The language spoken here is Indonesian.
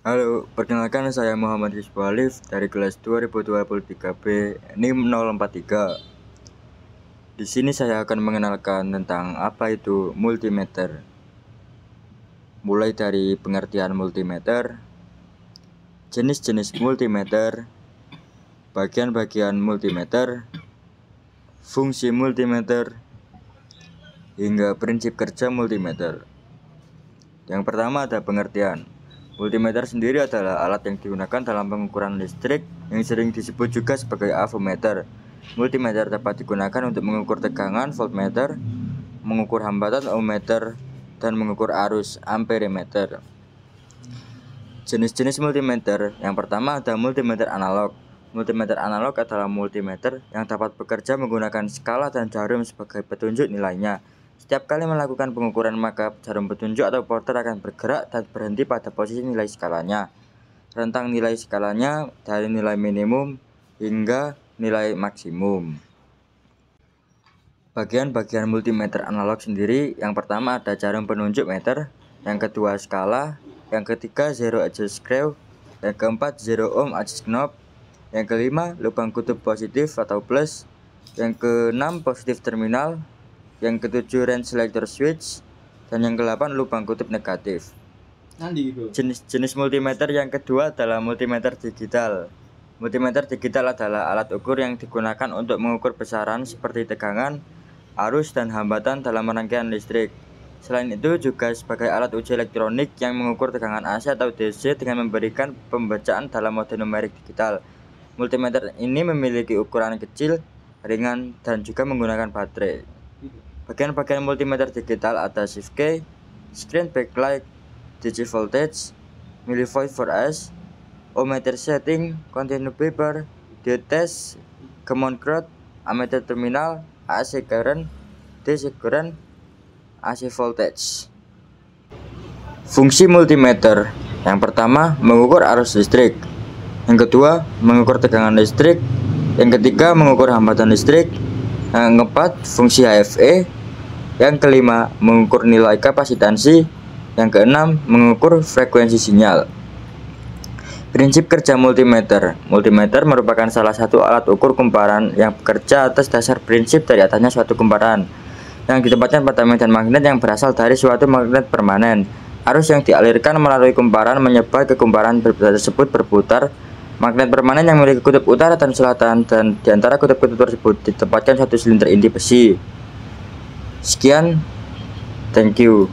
Halo, perkenalkan saya Muhammad Rizwa Alif dari kelas 2023B NIM 043. Di sini saya akan mengenalkan tentang apa itu multimeter. Mulai dari pengertian multimeter, jenis-jenis multimeter, bagian-bagian multimeter, fungsi multimeter, hingga prinsip kerja multimeter. Yang pertama ada pengertian. Multimeter sendiri adalah alat yang digunakan dalam pengukuran listrik yang sering disebut juga sebagai avometer. Multimeter dapat digunakan untuk mengukur tegangan voltmeter, mengukur hambatan ohmmeter, dan mengukur arus amperemeter. Jenis-jenis multimeter. Yang pertama ada multimeter analog. Multimeter analog adalah multimeter yang dapat bekerja menggunakan skala dan jarum sebagai petunjuk nilainya. Setiap kali melakukan pengukuran, maka jarum petunjuk atau pointer akan bergerak dan berhenti pada posisi nilai skalanya. Rentang nilai skalanya dari nilai minimum hingga nilai maksimum. Bagian-bagian multimeter analog sendiri, yang pertama ada jarum penunjuk meter, yang kedua skala, yang ketiga zero adjust screw, yang keempat zero ohm adjust knob, yang kelima lubang kutub positif atau plus, yang keenam positif terminal, yang ketujuh range selector switch, dan yang ke-8 lubang kutub negatif. Jenis multimeter yang kedua adalah multimeter digital. Multimeter digital adalah alat ukur yang digunakan untuk mengukur besaran seperti tegangan, arus, dan hambatan dalam rangkaian listrik. Selain itu juga sebagai alat uji elektronik yang mengukur tegangan AC atau DC dengan memberikan pembacaan dalam mode numerik digital. Multimeter ini memiliki ukuran kecil, ringan, dan juga menggunakan baterai. Bagian-bagian multimeter digital ada shift key, screen backlight, DC voltage, millivolt for S, ohmmeter setting, continue paper, diode test, common ground, ammeter terminal, AC current, DC current, AC voltage. Fungsi multimeter. Yang pertama, mengukur arus listrik. Yang kedua, mengukur tegangan listrik. Yang ketiga, mengukur hambatan listrik. Yang keempat, fungsi HFE. Yang kelima, mengukur nilai kapasitansi. Yang keenam, mengukur frekuensi sinyal. Prinsip kerja multimeter. Multimeter merupakan salah satu alat ukur kumparan yang bekerja atas dasar prinsip dari atasnya suatu kumparan yang ditempatkan pada medan magnet yang berasal dari suatu magnet permanen. Arus yang dialirkan melalui kumparan menyebar ke kumparan tersebut berputar. Magnet permanen yang memiliki kutub utara dan selatan, dan di antara kutub-kutub tersebut ditempatkan satu silinder inti besi. Sekian, thank you.